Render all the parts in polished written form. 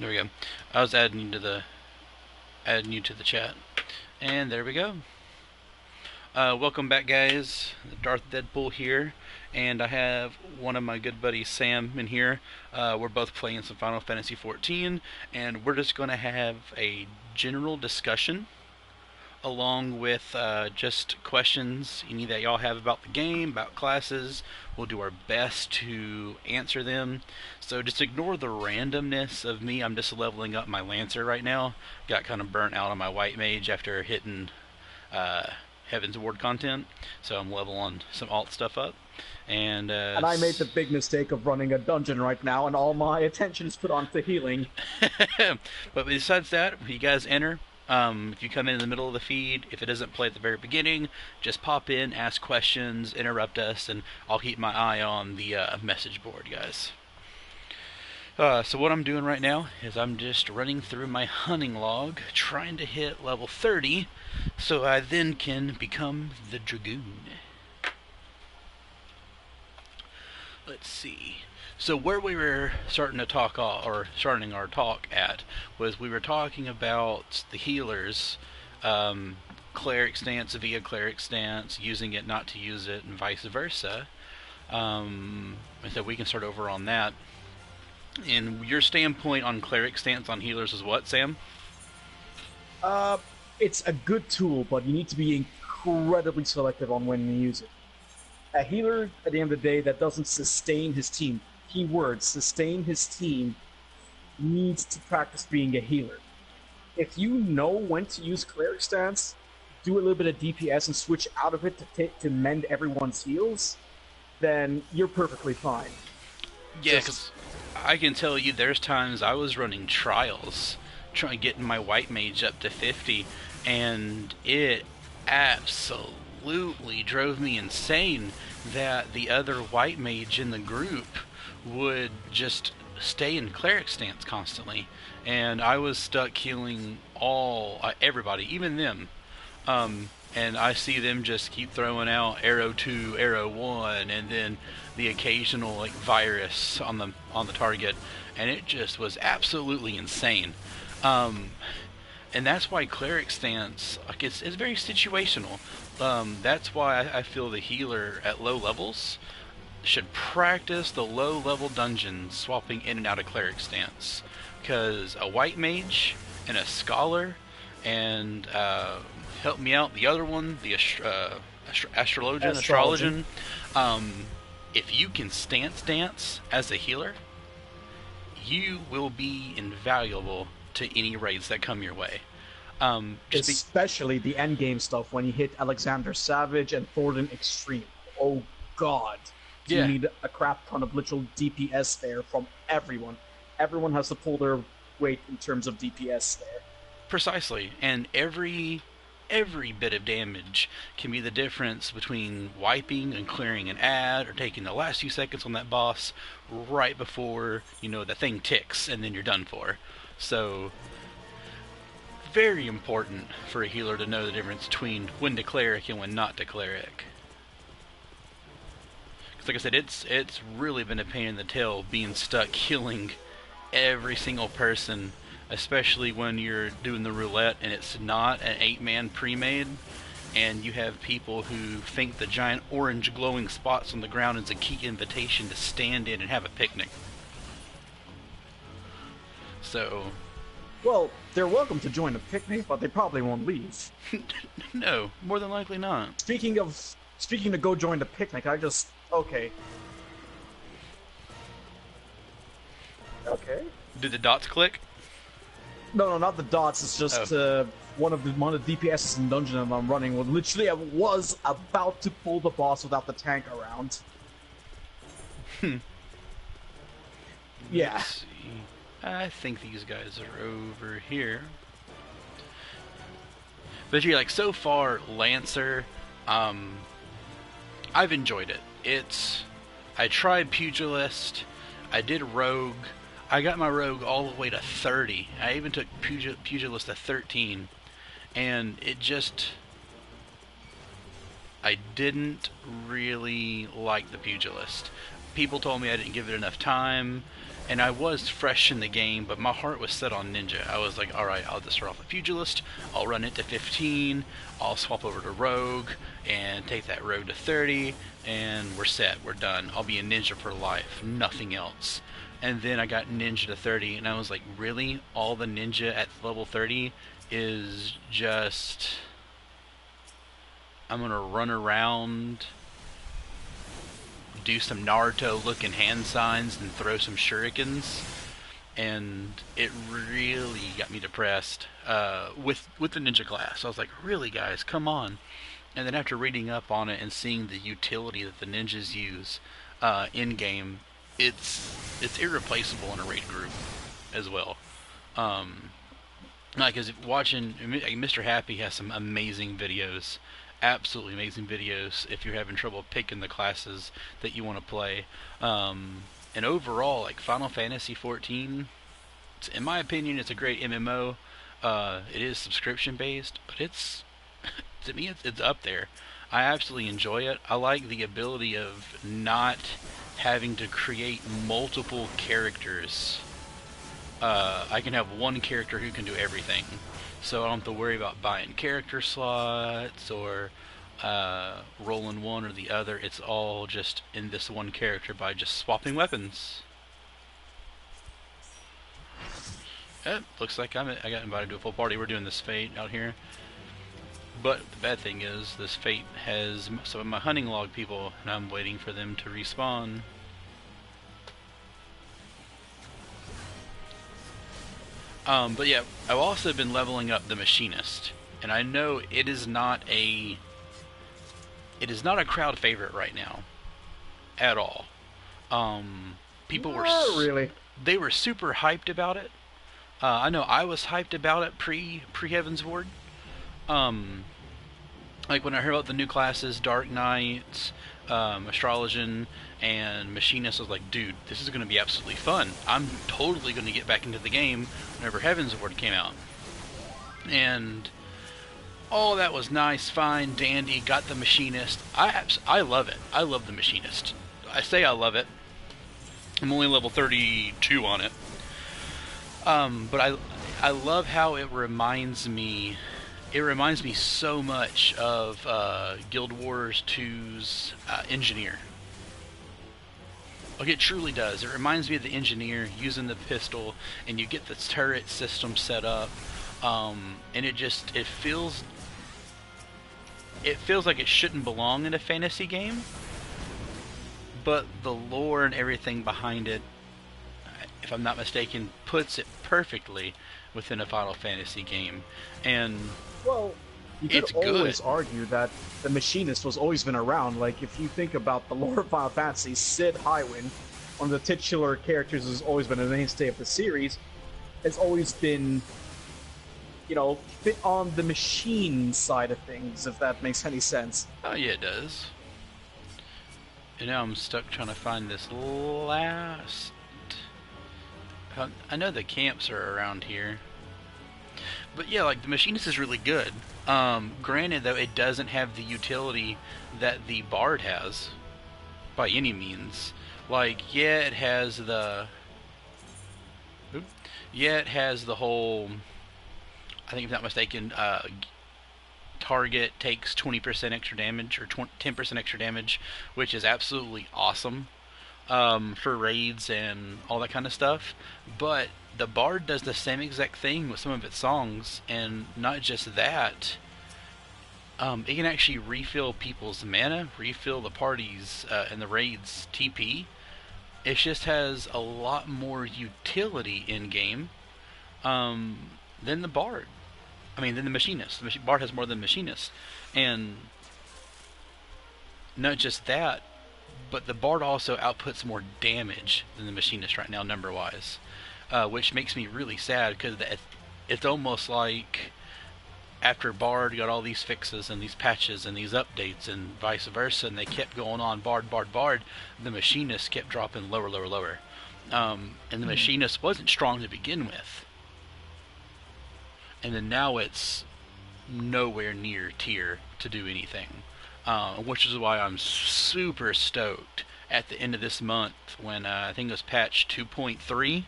There we go. I was adding you to the chat, and there we go. Welcome back, guys. Darth Deadpool here, and I have one of my good buddies, Sam, in here. We're both playing some Final Fantasy XIV, and we're just going to have a general discussion along with just questions any that y'all have about the game, about classes. We'll do our best to answer them. So just ignore the randomness of me. I'm just leveling up my Lancer right now. Got kind of burnt out on my White Mage after hitting uh, Heaven's Ward content, so I'm leveling some alt stuff up. And I made the big mistake of running a dungeon right now, and all my attention is put onto healing. But besides that, you guys enter. If you come in the middle of the feed, if it doesn't play at the very beginning, just pop in, ask questions, interrupt us, and I'll keep my eye on the message board, guys. So what I'm doing right now is I'm just running through my hunting log, trying to hit level 30, so I then can become the Dragoon. Let's see. So where we were starting to talk, or starting our talk at, was we were talking about the healers, cleric stance via cleric stance, using it, not to use it, and vice versa. And so we can start over on that. And your standpoint on cleric stance on healers is what, Sam? Uh, it's a good tool, but you need to be incredibly selective on when you use it. A healer, at the end of the day, that doesn't sustain his team, keyword, sustain his team, needs to practice being a healer. If you know when to use cleric stance, do a little bit of DPS and switch out of it to mend everyone's heals, then you're perfectly fine. Yeah, because I can tell you there's times I was running trials, trying to get my white mage up to 50, and it absolutely drove me insane that the other white mage in the group would just stay in cleric stance constantly, and I was stuck healing everybody, even them. And I see them just keep throwing out arrow 2, arrow 1, and then the occasional virus on the target, and it just was absolutely insane. And that's why cleric stance, it's very situational. That's why I feel the healer at low levels should practice the low level dungeons, swapping in and out of cleric stance, because a white mage and a scholar and help me out, the other one, the astrologian. If you can stance dance as a healer, you will be invaluable to any raids that come your way. Especially the endgame stuff when you hit Alexander Savage and Thornton Extreme. Oh god. Yeah. You need a crap ton of literal DPS there from everyone. Everyone has to pull their weight in terms of DPS there. Precisely, and every bit of damage can be the difference between wiping and clearing an ad, or taking the last few seconds on that boss right before the thing ticks, and then you're done for. So, very important for a healer to know the difference between when to cleric and when not to cleric. Because like I said, it's really been a pain in the tail being stuck healing every single person, especially when you're doing the roulette and it's not an 8-man pre-made, and you have people who think the giant orange glowing spots on the ground is a key invitation to stand in and have a picnic. So... Well, they're welcome to join the picnic, but they probably won't leave. No, more than likely not. Speaking to go join the picnic, okay. Okay. Did the dots click? No, not the dots. It's just one of the DPSs in dungeon that I'm running. Well, literally, I was about to pull the boss without the tank around. Yeah. Let's see. I think these guys are over here. But yeah, so far, Lancer, I've enjoyed it. I tried Pugilist, I did Rogue, I got my Rogue all the way to 30. I even took Pugilist to 13, and I didn't really like the Pugilist. People told me I didn't give it enough time, and I was fresh in the game, but my heart was set on ninja. I was like, all right, I'll just start off a pugilist. I'll run it to 15. I'll swap over to rogue and take that rogue to 30, and we're set. We're done. I'll be a ninja for life. Nothing else. And then I got ninja to 30, and I was like, really? All the ninja at level 30 is just... I'm gonna run around, do some Naruto looking hand signs, and throw some shurikens, and it really got me depressed with the ninja class. I was like, really, guys, come on. And then after reading up on it and seeing the utility that the ninjas use in game, it's irreplaceable in a raid group as well. Because watching Mr. Happy has some amazing videos, absolutely amazing videos. If you're having trouble picking the classes that you want to play, and overall, like Final Fantasy 14, in my opinion, it's a great MMO. It is subscription based, but it's to me, it's up there. I absolutely enjoy it. I like the ability of not having to create multiple characters. I can have one character who can do everything, so I don't have to worry about buying character slots or rolling one or the other. It's all just in this one character by just swapping weapons. Looks like I got invited to a full party. We're doing this fate out here. But the bad thing is, this fate has some of my hunting log people, and I'm waiting for them to respawn. But yeah, I've also been leveling up the machinist, and I know it is not a crowd favorite right now, at all. People were really. They were super hyped about it. I know I was hyped about it pre Heaven's Ward. Like when I heard about the new classes, Dark Knight, Astrologian, and Machinist, I was like, dude, this is going to be absolutely fun. I'm totally going to get back into the game whenever Heaven's Ward came out. And all that was nice, fine, dandy, got the Machinist. I love it. I love the Machinist. I say I love it. I'm only level 32 on it. But I love how it reminds me so much of Guild Wars 2's Engineer. Like, it truly does. It reminds me of the Engineer using the pistol, and you get the turret system set up, and it feels like it shouldn't belong in a fantasy game, but the lore and everything behind it, if I'm not mistaken, puts it perfectly within a Final Fantasy game. And well, you could always argue that the Machinist has always been around. Like, if you think about the lore of Final Fantasy, Sid Highwind, one of the titular characters who's always been a mainstay of the series, has always been, fit on the machine side of things, if that makes any sense. Oh yeah, it does. And now I'm stuck trying to find this last... I know the camps are around here. But yeah, like, the Machinist is really good. Granted, though, it doesn't have the utility that the Bard has, by any means. Like, yeah, it has the... Yeah, it has the whole... I think, if I'm not mistaken, target takes 20% extra damage, or 10% extra damage, which is absolutely awesome for raids and all that kind of stuff. But the Bard does the same exact thing with some of its songs, and not just that, it can actually refill people's mana, refill the parties and the raids TP. It just has a lot more utility in game than the Bard. Than the Machinist. The Bard has more than Machinist. And not just that, but the Bard also outputs more damage than the Machinist right now, number-wise. Which makes me really sad, because it's almost like after Bard got all these fixes and these patches and these updates and vice versa, and they kept going on Bard, the Machinist kept dropping lower. And the Machinist wasn't strong to begin with. And then now it's nowhere near tier to do anything. Which is why I'm super stoked at the end of this month when I think it was patch 2.3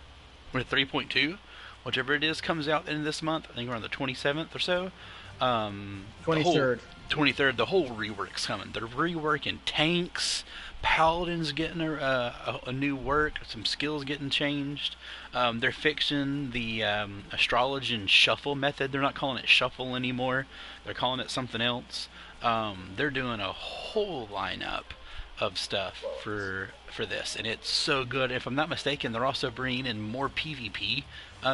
or 3.2, whichever it is, comes out at the end of this month. I think around the 27th or so. The whole 23rd. 23rd, the whole rework's coming. They're reworking tanks. Paladins getting a new work, some skills getting changed. They're fixing the astrology and shuffle method. They're not calling it shuffle anymore. They're calling it something else. They're doing a whole lineup of stuff for this, and it's so good. If I'm not mistaken, they're also bringing in more PvP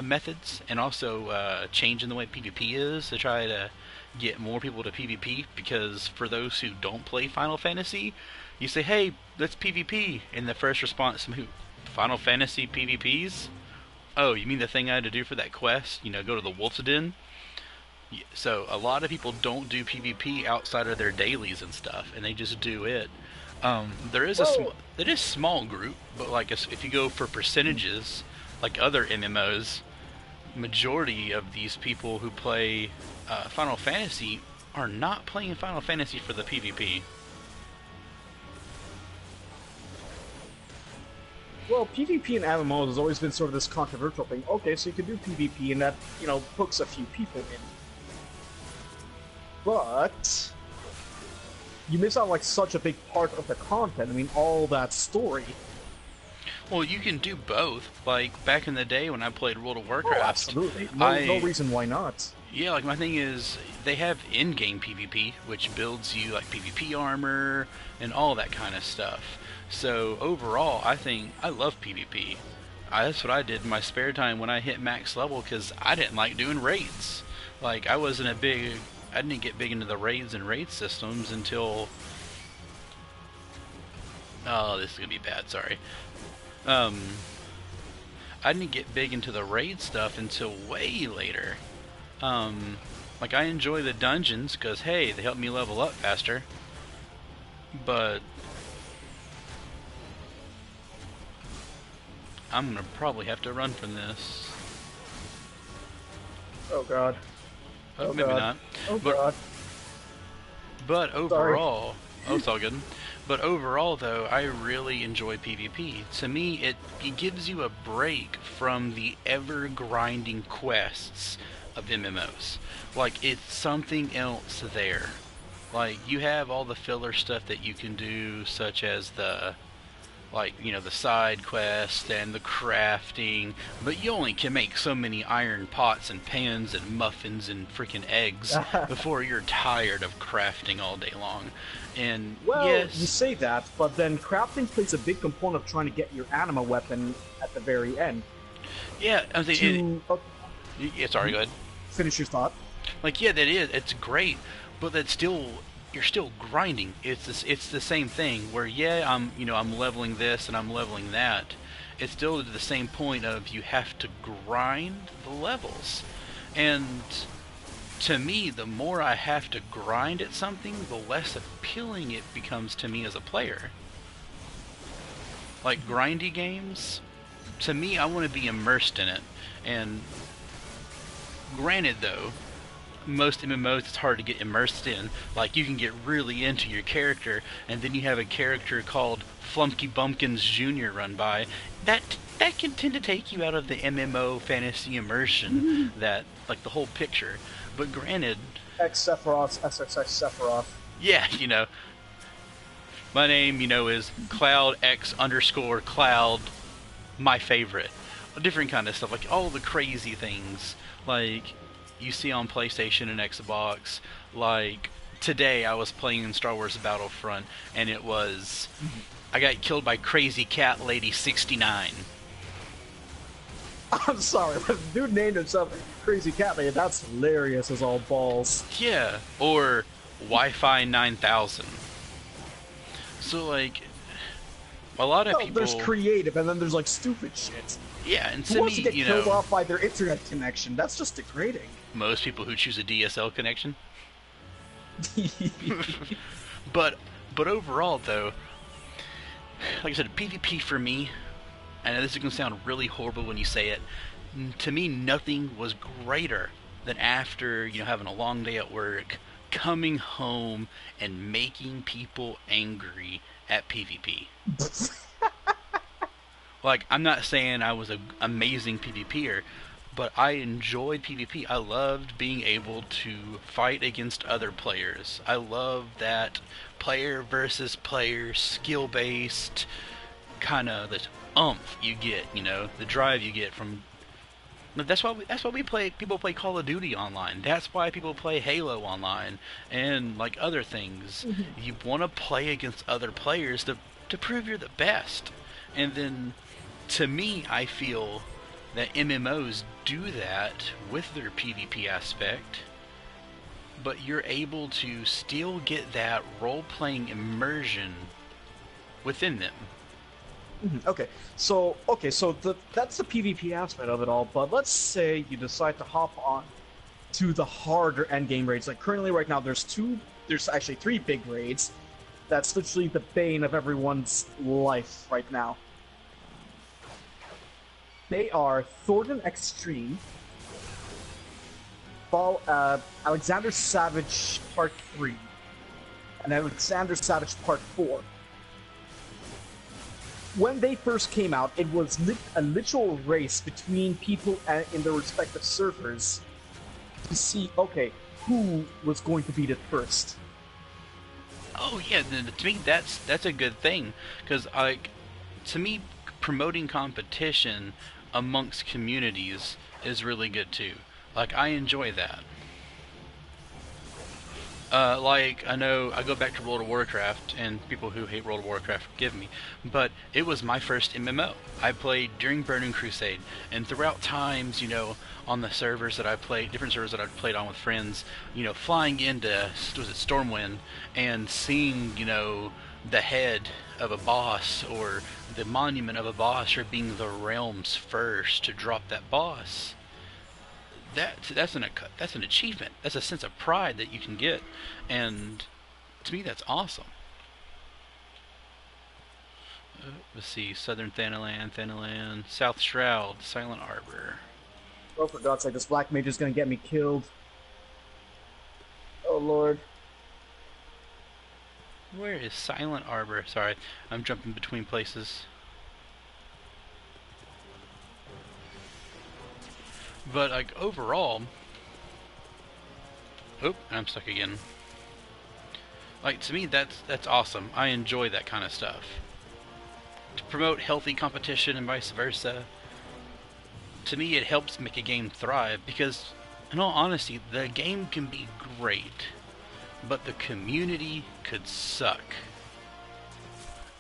methods, and also changing the way PvP is to try to get more people to PvP. Because for those who don't play Final Fantasy, you say, "Hey, let's PvP," and the first response from who? Final Fantasy PvPs? Oh, you mean the thing I had to do for that quest? You know, go to the Wolf's Den. So a lot of people don't do PvP outside of their dailies and stuff, and they just do it. There is a small group, but like if you go for percentages, like other MMOs, majority of these people who play Final Fantasy are not playing Final Fantasy for the PvP. Well, PvP in MMOs has always been sort of this controversial thing. Okay, so you can do PvP, and that, hooks a few people in. But you miss out, like, such a big part of the content. I mean, all that story. Well, you can do both. Like, back in the day when I played World of Warcraft... Oh, absolutely. No reason why not. Yeah, like, my thing is, they have in-game PvP, which builds you, like, PvP armor and all that kind of stuff. So, overall, I love PvP. That's what I did in my spare time when I hit max level, because I didn't like doing raids. Like, I didn't get big into the raids and raid systems until... Oh, this is going to be bad, sorry. I didn't get big into the raid stuff until way later. Like, I enjoy the dungeons, because, hey, they help me level up faster. But... I'm gonna probably have to run from this. Oh god. Oh maybe god. not. Oh god. But overall... Oh, it's all good. But overall, though, I really enjoy PvP. To me, it gives you a break from the ever-grinding quests of MMOs. Like, it's something else there. Like, you have all the filler stuff that you can do, such as the... like, the side quest and the crafting, but you only can make so many iron pots and pans and muffins and freaking eggs before you're tired of crafting all day long. And well, yes, you say that, but then crafting plays a big component of trying to get your anima weapon at the very end. Yeah, I think sorry, go ahead. Finish your thought. Like, yeah, that is, it's great, but that's still... you're still grinding. It's the same thing where, yeah, I'm leveling this and I'm leveling that. It's still to the same point of you have to grind the levels. And to me, the more I have to grind at something, the less appealing it becomes to me as a player. Like grindy games, to me, I want to be immersed in it. And granted, though, most MMOs it's hard to get immersed in. Like, you can get really into your character, and then you have a character called Flumpky Bumpkins Jr. run by. That can tend to take you out of the MMO fantasy immersion, that, like, the whole picture. But granted... X Sephiroth, SXX Sephiroth. Yeah, my name, is Cloud X _ Cloud, my favorite. A different kind of stuff, like all the crazy things, like... you see on PlayStation and Xbox. Like, today I was playing in Star Wars Battlefront, and it was... I got killed by Crazy Cat Lady 69. I'm sorry, but the dude named himself Crazy Cat Lady. That's hilarious as all balls. Yeah, or Wi-Fi 9000. So, like, a lot of people... There's creative, and then there's, like, stupid shit. Yeah, and Who to wants me, to get killed off by their internet connection? That's just degrading. Most people who choose a DSL connection. But overall, though, like I said, PvP for me, I know this is going to sound really horrible when you say it, to me, nothing was greater than after, having a long day at work, coming home and making people angry at PvP. Like, I'm not saying I was an amazing PvPer, but I enjoyed PvP. I loved being able to fight against other players. I love that player versus player skill based kind of the umph you get, the drive you get from. That's why we play. People play Call of Duty online. That's why people play Halo online and like other things. You want to play against other players to prove you're the best. And then, to me, I feel that MMOs do that with their PvP aspect, but you're able to still get that role-playing immersion within them. Okay, so that's the PvP aspect of it all. But let's say you decide to hop on to the harder endgame raids. Like currently, right now, there's actually three big raids. That's literally the bane of everyone's life right now. They are Thornton Extreme, Alexander Savage Part 3, and Alexander Savage Part 4. When they first came out, it was a literal race between people in their respective servers to see, okay, who was going to beat it first. Oh yeah, to me that's a good thing, because to me, promoting competition amongst communities is really good too. Like, I enjoy that. Like, I know I go back to World of Warcraft, and people who hate World of Warcraft forgive me, but it was my first MMO. I played during Burning Crusade, and throughout times, on the servers that I played, different servers that I played on with friends, flying into, was it Stormwind, and seeing, the head of a boss, or the monument of a boss, or being the realm's first to drop that boss. That's an achievement. That's a sense of pride that you can get, and to me, that's awesome. Let's see: Southern Thanalan, South Shroud, Silent Arbor. Oh, for God's sake, this black mage is gonna get me killed. Oh Lord. Where is Silent Arbor? Sorry, I'm jumping between places. But like overall, I'm stuck again. Like, to me, that's awesome. I enjoy that kind of stuff. To promote healthy competition and vice versa, to me, it helps make a game thrive, because, in all honesty, the game can be great, but the community could suck.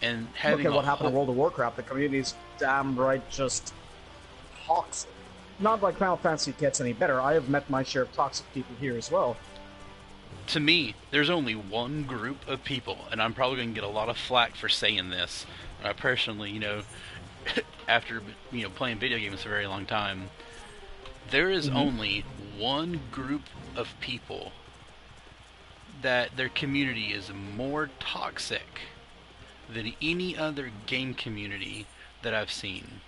And having Look at what happened to World of Warcraft. The community's damn right just toxic. Not like Final Fantasy gets any better. I have met my share of toxic people here as well. To me, there's only one group of people, and I'm probably going to get a lot of flack for saying this. I personally, after playing video games for a very long time, there is only one group of people that their community is more toxic than any other game community that I've seen.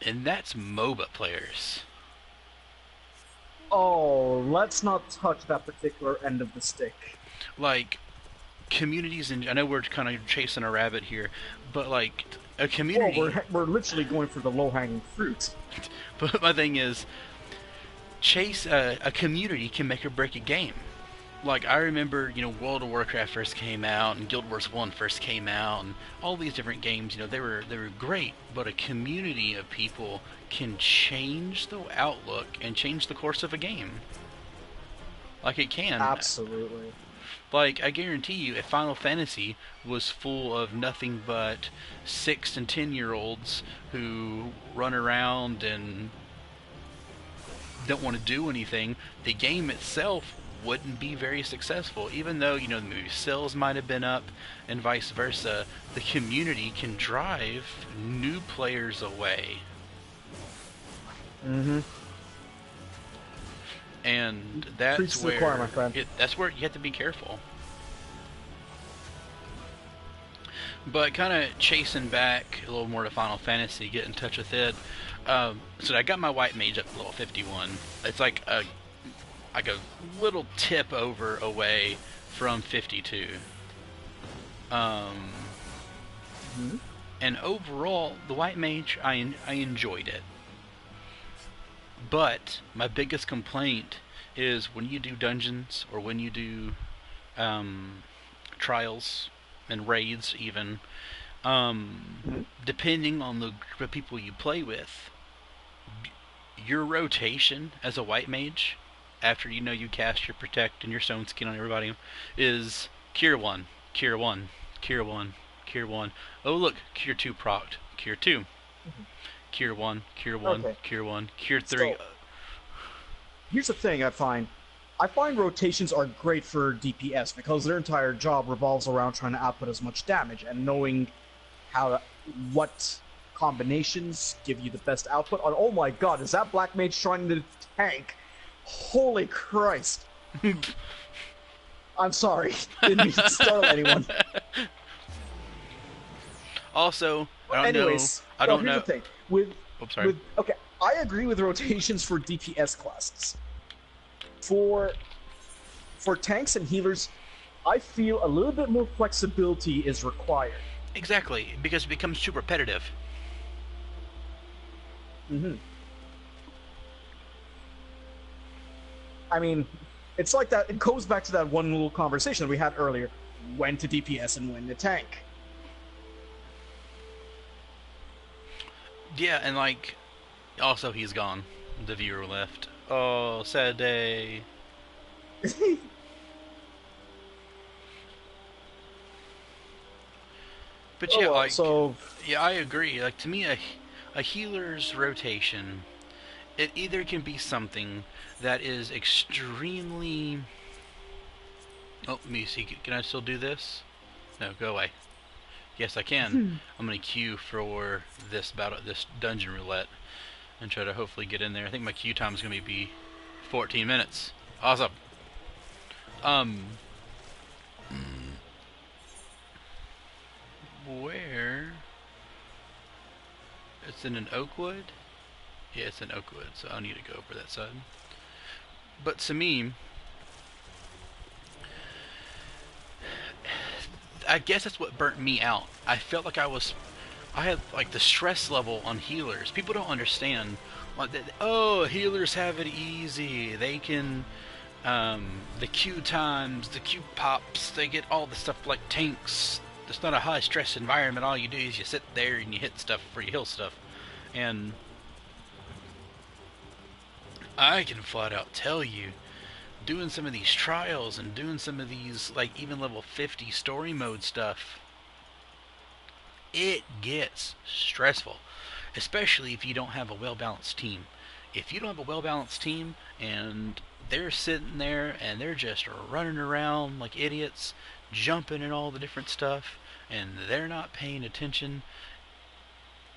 And that's MOBA players. Oh, let's not touch that particular end of the stick. Like, communities, and I know we're kind of chasing a rabbit here, but like, a community... Well, we're literally going for the low-hanging fruit. But my thing is, a community can make or break a game. Like, I remember, World of Warcraft first came out, and Guild Wars 1 first came out, and all these different games, they were great, but a community of people can change the outlook and change the course of a game. Like, it can. Absolutely. Like, I guarantee you, if Final Fantasy was full of nothing but 6 and 10-year-olds who run around and don't want to do anything, the game itself wouldn't be very successful. Even though, maybe sales might have been up and vice versa, the community can drive new players away. And that's where that's where you have to be careful. But kind of chasing back a little more to Final Fantasy, get in touch with it. So I got my white mage up to level 51. It's like a little tip over away from 52. Um, Hmm. and overall, the White Mage, I enjoyed it. But my biggest complaint is when you do dungeons or when you do um, trials and raids, even Hmm. depending on the group of people you play with, your rotation as a white mage after you cast your protect and your stone skin on everybody is cure one, cure one, cure one, cure one. Oh look, cure two procced, cure two, cure one, cure one, Okay. cure one, cure three. So here's the thing I find rotations are great for DPS because their entire job revolves around trying to output as much damage and knowing what combinations give you the best output. And oh my god, is that black mage trying to tank? Holy Christ! I'm sorry, didn't mean to startle anyone. Also, Anyways, I well, don't here's the know. thing Oh, sorry. with okay, I agree with rotations for DPS classes. For tanks and healers, I feel a little bit more flexibility is required. Exactly, because it becomes too repetitive. Hmm. I mean, it's like that. It goes back to that one little conversation that we had earlier: when to DPS and when to tank. Yeah, and like, also he's gone. The viewer left. Oh, sad day. But Oh yeah, well. like, So yeah, I agree. Like to me, a healer's rotation, it either can be something that is extremely. Oh, let me see. Can I still do this? No, go away. Yes, I can. I'm gonna queue for this dungeon roulette and try to hopefully get in there. I think my queue time is gonna be 14 minutes. Awesome. Um, where? It's in an Oakwood. Yeah, it's in Oakwood, so I need to go over that side. But to me, I guess that's what burnt me out. I felt like I had like the stress level on healers. People don't understand. Like, oh, healers have it easy. They can, the Q times, the Q pops. They get all the stuff like tanks. It's not a high stress environment. All you do is you sit there and you hit stuff for you heal stuff. And I can flat out tell you, doing some of these trials and doing some of these like even level 50 story mode stuff, it gets stressful, especially if you don't have a well balanced team. If you don't have a well balanced team and they're sitting there and they're just running around like idiots, jumping and all the different stuff, and they're not paying attention,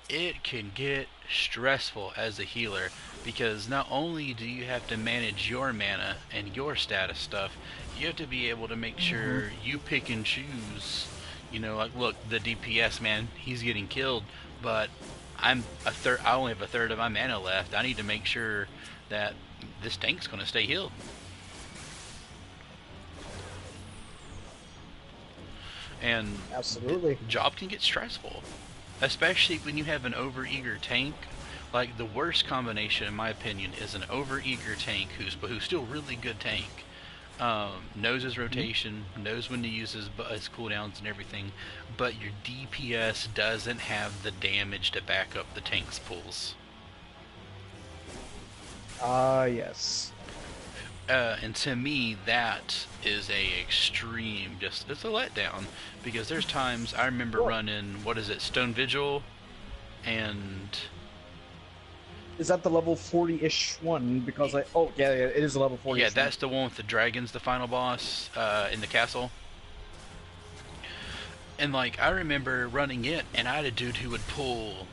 it can get stressful as a healer because not only do you have to manage your mana and your status stuff, you have to be able to make mhm. sure you pick and choose. Like look, the DPS man, he's getting killed, but I'm a third. I only have a third of my mana left. I need to make sure that this tank's going to stay healed, and the Absolutely. job can get stressful, especially when you have an overeager tank. Like the worst combination, in my opinion, is an overeager tank who's still really good tank. Knows his Mhm. rotation, knows when to use his cooldowns and everything, but your DPS doesn't have the damage to back up the tank's pulls. Ah, yes. And to me, that is a extreme. Just it's a letdown because there's times I remember Well, running what is it, Stone Vigil, and is that the level 40-ish one? Because oh yeah, yeah, it is a level yeah, 40-ish one. that's the one with the dragons, the final boss in the castle. And like I remember running it, and I had a dude who would pull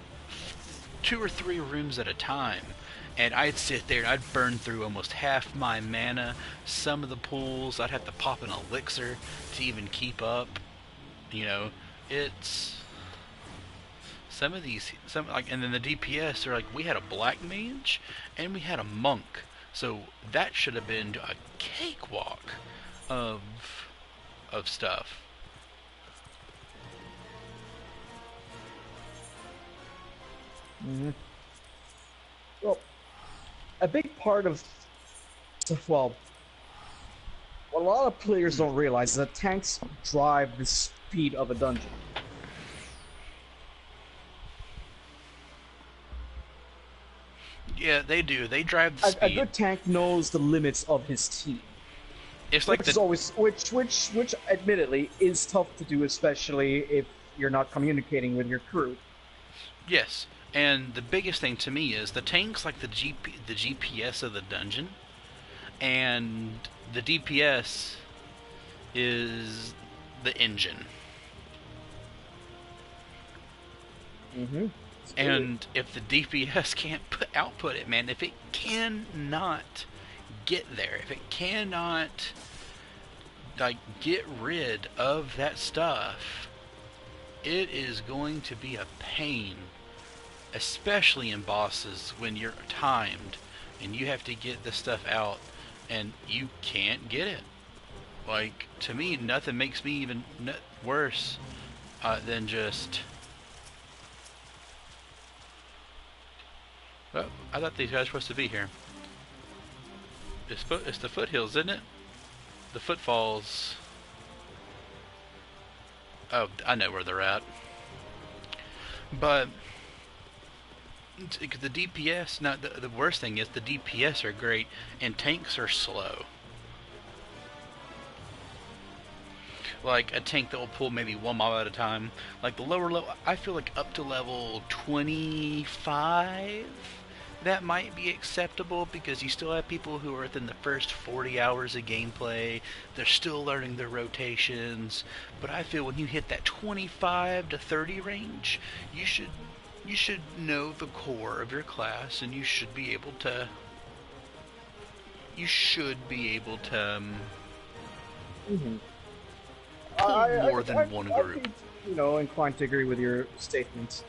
two or three rooms at a time. And I'd sit there and I'd burn through almost half my mana. Some of the pools I'd have to pop an elixir to even keep up. You know, it's some like, and then the DPS are like we had a black mage and we had a monk, so that should have been a cakewalk of stuff. Hmm. Well, a big part of, well, what a lot of players don't realize is that tanks drive the speed of a dungeon. Yeah, they do. They drive the A speed. good tank knows the limits of his team, It's like which the is always which admittedly is tough to do, especially if you're not communicating with your crew. yes, and the biggest thing to me is the tank's like the GPS of the dungeon, and the DPS is the engine. Mm-hmm. And if the DPS can't output it, man, if it cannot get there, if it cannot like get rid of that stuff, it is going to be a pain, especially in bosses when you're timed and you have to get this stuff out and you can't get it. Like, to me, nothing makes me even worse than just. Oh, I thought these guys were supposed to be here. It's the foothills, isn't it? The footfalls. Oh, I know where they're at. But the DPS, not the worst thing is the DPS are great and tanks are slow. Like a tank that will pull maybe one mob at a time. Like the lower level, I feel like up to level 25, that might be acceptable because you still have people who are within the first 40 hours of gameplay. They're still learning their rotations. But I feel when you hit that 25 to 30 range, you should know the core of your class and you should be able to Mm-hmm. pull more than one I'd group. be, inclined to agree with your statements.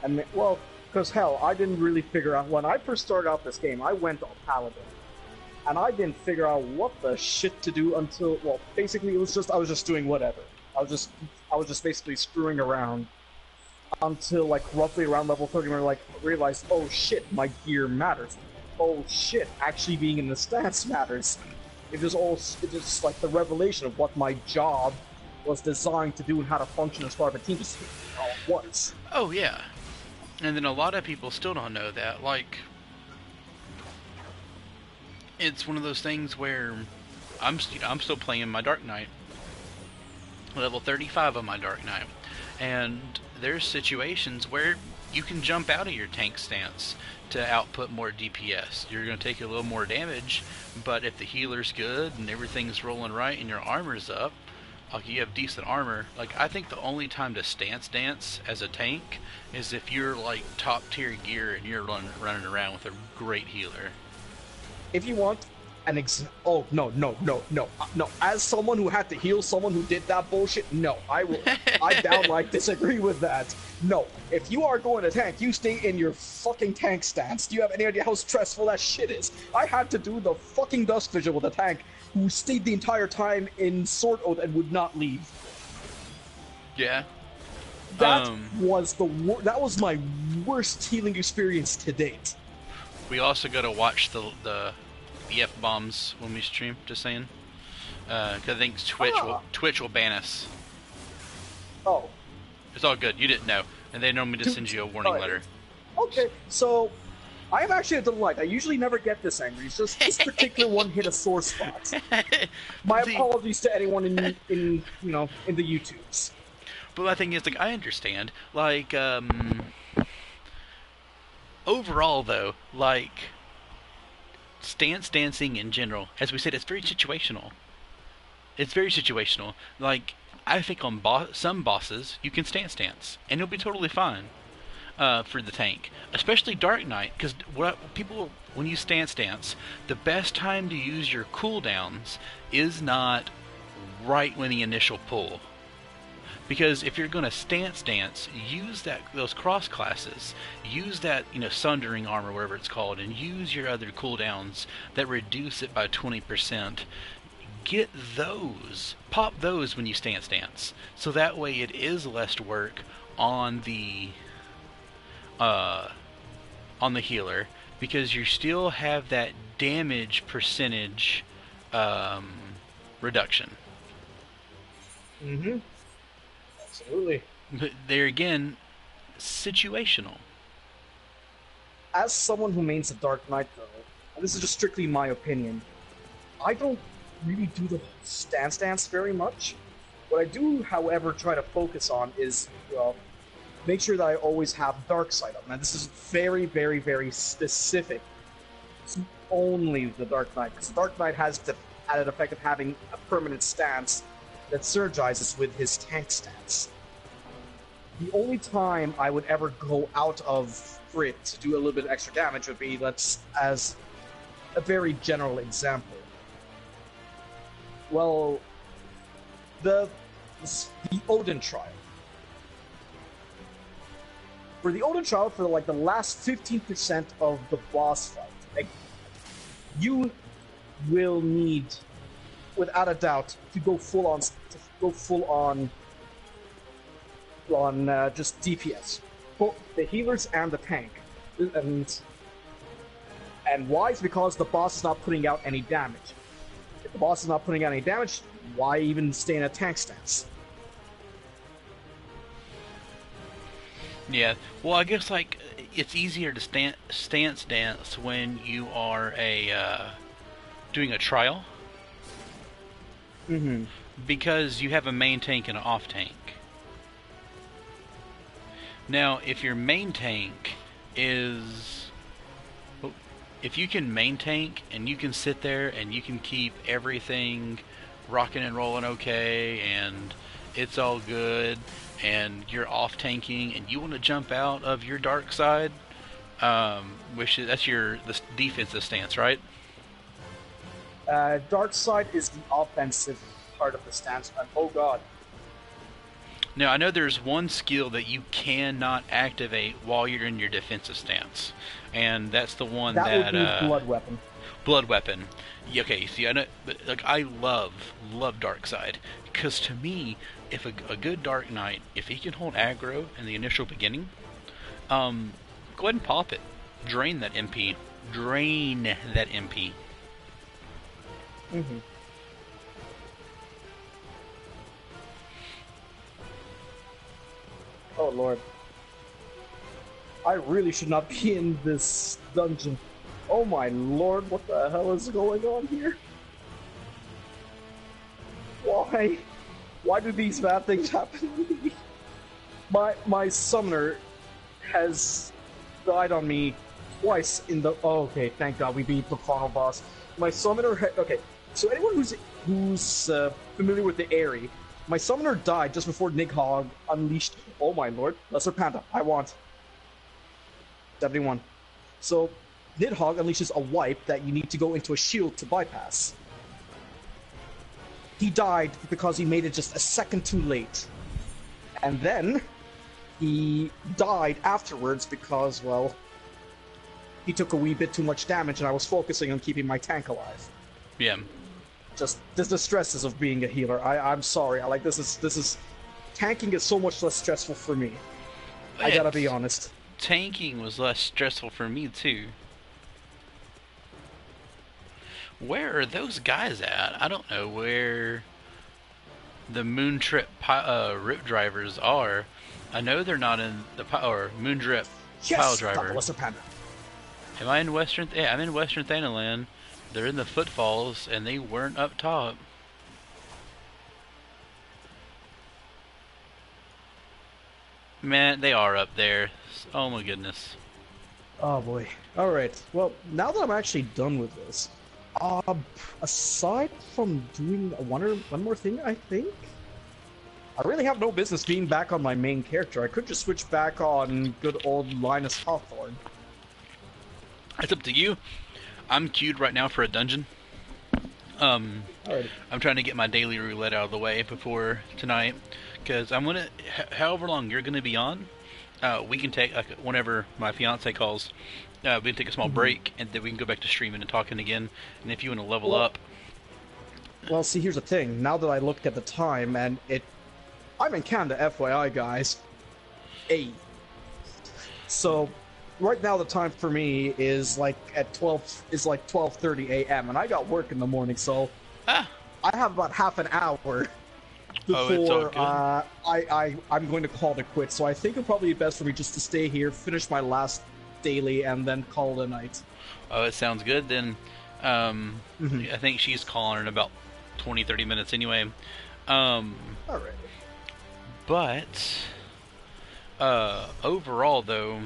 And well, because hell, I didn't really figure out when I first started out this game. I went on Paladin, and I didn't figure out what the shit to do until basically I was just doing whatever. I was just basically screwing around until like roughly around level 30, where I realized, oh shit, my gear matters. Oh shit, actually being in the stats matters. It just like the revelation of what my job was designed to do and how to function as part of a team just all at once. Oh yeah. And then a lot of people still don't know that. Like, it's one of those things where I'm still playing my Dark Knight, level 35 on my Dark Knight, and there's situations where you can jump out of your tank stance to output more DPS. You're going to take a little more damage, but if the healer's good and everything's rolling right and your armor's up, like you have decent armor, like I think the only time to stance dance as a tank is if you're like top tier gear and you're running around with a great healer. If you want oh no. As someone who had to heal someone who did that bullshit, no, I downright disagree with that. No, if you are going to tank, you stay in your fucking tank stance. Do you have any idea how stressful that shit is? I had to do the fucking dust vision with a tank who stayed the entire time in Sword Oath and would not leave. Yeah. That was my worst healing experience to date. We also got to watch the F-bombs when we stream, just saying. Because I think Twitch will ban us. Oh. It's all good. You didn't know. And they normally just send you a warning letter. Okay, so I am actually a delight. I usually never get this angry. It's just this particular one hit a sore spot. My apologies to anyone in the YouTubes. But my thing is, like, I understand. Like, overall, though, like, stance dancing in general, as we said, it's very situational. It's very situational. Like, I think on some bosses, you can stance dance, and you'll be totally fine for the tank. Especially Dark Knight, because when you stance dance, the best time to use your cooldowns is not right when the initial pull. Because if you're going to stance dance, use those cross classes, use that sundering armor, whatever it's called, and use your other cooldowns that reduce it by 20%. Get those, pop those when you stance dance, so that way it is less work on the uh, on the healer because you still have that damage percentage um, reduction. Mm-hmm. Absolutely. But there again, situational. As someone who mains the Dark Knight, though, and this is just strictly my opinion, I don't really do the stance very much. What I do, however, try to focus on is, well, make sure that I always have Dark Side up. Now, this is very, very, very specific to only the Dark Knight, because the Dark Knight has the added effect of having a permanent stance that synergizes with his tank stance. The only time I would ever go out of grid to do a little bit of extra damage would be, as a very general example. Well, the Odin trial. For the Odin trial, for like the last 15% of the boss fight, like, you will need, without a doubt, to go full on just DPS, both the healers and the tank, and why is because the boss is not putting out any damage. If the boss is not putting out any damage, why even stay in a tank stance? Yeah, well, I guess like it's easier to stance dance when you are doing a trial. Mm-hmm. Because you have a main tank and an off tank. Now, if your main tank is... If you can main tank and you can sit there and you can keep everything rocking and rolling okay and it's all good and you're off tanking and you want to jump out of your dark side, that's the defensive stance, right? Dark side is the offensive part of the stance, and oh god. Now, I know there's one skill that you cannot activate while you're in your defensive stance, and that's the one that would be Blood Weapon. Blood Weapon. Yeah, okay, see, I know, but like I love Dark Side, because to me, if a good Dark Knight, if he can hold aggro in the initial beginning, go ahead and pop it, drain that MP. Mm-hmm. Oh lord. I really should not be in this dungeon. Oh my lord, what the hell is going on here? Why? Why do these bad things happen to me? My summoner has died on me twice in the... Oh, okay, thank god we beat the final boss. My summoner... Okay, so anyone who's familiar with the Aerie, my summoner died just before Nidhogg unleashed... Oh my lord, Lesser Panda, I want. 71. So, Nidhogg unleashes a wipe that you need to go into a shield to bypass. He died because he made it just a second too late. And then, he died afterwards because, well, he took a wee bit too much damage and I was focusing on keeping my tank alive. Yeah. Just the stresses of being a healer. I'm sorry. This is tanking is so much less stressful for me. I gotta be honest. Tanking was less stressful for me too. Where are those guys at? I don't know where the Moon Trip Rip Drivers are. I know they're not in the Moon Trip Pile Driver. Lesser Panda. Am I in Western? Yeah, I'm in Western Thanaland. They're in the Footfalls, and they weren't up top. Man, they are up there. Oh my goodness. Oh boy. Alright, well, now that I'm actually done with this, aside from doing one more thing, I think, I really have no business being back on my main character. I could just switch back on good old Linus Hawthorne. It's up to you. I'm queued right now for a dungeon. I'm trying to get my daily roulette out of the way before tonight, because I'm gonna, however long you're gonna be on, we can take, like, whenever my fiance calls, we can take a small break, and then we can go back to streaming and talking again. And if you want to level up, well, see, here's the thing. Now that I looked at the time, and I'm in Canada, FYI, guys. Hey, So right now the time for me is like at 12 is like 12:30 a.m. and I got work in the morning, so Ah, I have about half an hour oh, it's all before good. I'm going to call it quits. So I think it'll probably be best for me just to stay here, finish my last daily, and then call it a night. Oh, it sounds good then. Um, Mm-hmm. I think she's calling in about 20, 30 minutes anyway. Um, All right. but overall, though,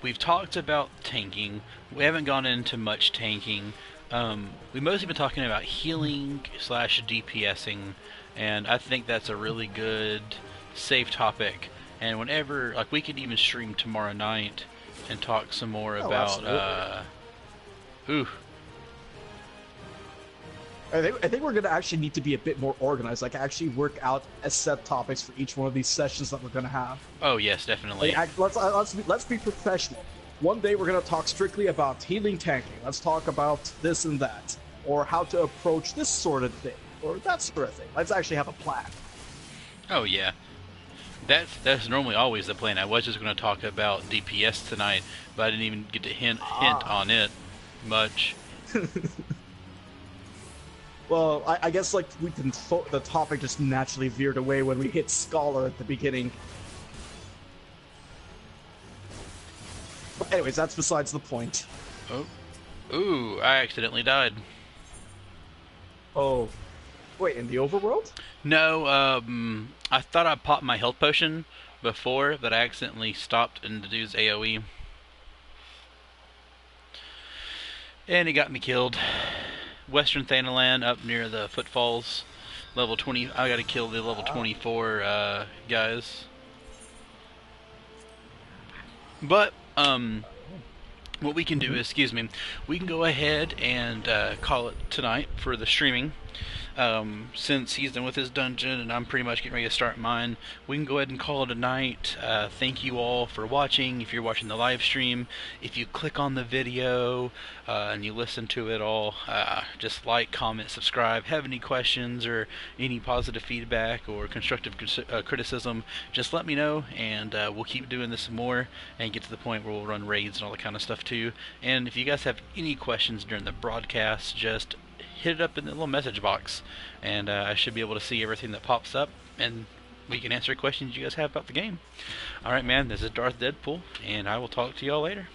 we've talked about tanking. We haven't gone into much tanking. We've mostly been talking about healing slash DPSing, and I think that's a really good, safe topic. And whenever, like, we could even stream tomorrow night and talk some more Oh, about, absolutely. ooh, I think we're going to actually need to be a bit more organized, like actually work out a set topics for each one of these sessions that we're going to have. oh yes, Like, definitely. let's be professional. One day we're gonna talk strictly about healing tanking. Let's talk about this and that, or how to approach this sort of thing, or that sort of thing. Let's actually have a plan. Oh yeah, that's normally always the plan. I was just going to talk about DPS tonight, but I didn't even get to hint Ah. on it much. Well, I guess like we can. The topic just naturally veered away when we hit Scholar at the beginning. But anyways, that's besides the point. Oh, ooh, I accidentally died. Oh, wait, in the overworld? No, I thought I popped my health potion before, but I accidentally stopped in the dude's AoE, and he got me killed. Western Thanalan up near the footfalls, level 20. I got to kill the level Ah. 24 guys, but what we can do is, excuse me, we can go ahead and call it tonight for the streaming. Since he's done with his dungeon and I'm pretty much getting ready to start mine, we can go ahead and call it a night. Thank you all for watching. If you're watching the live stream, if you click on the video and you listen to it all, just like, comment, subscribe. Have any questions or any positive feedback or constructive criticism, just let me know, and we'll keep doing this some more and get to the point where we'll run raids and all that kind of stuff too. And if you guys have any questions during the broadcast, just hit it up in the little message box, and I should be able to see everything that pops up, and we can answer questions you guys have about the game. Alright, man, this is Darth Deadpool, and I will talk to y'all later.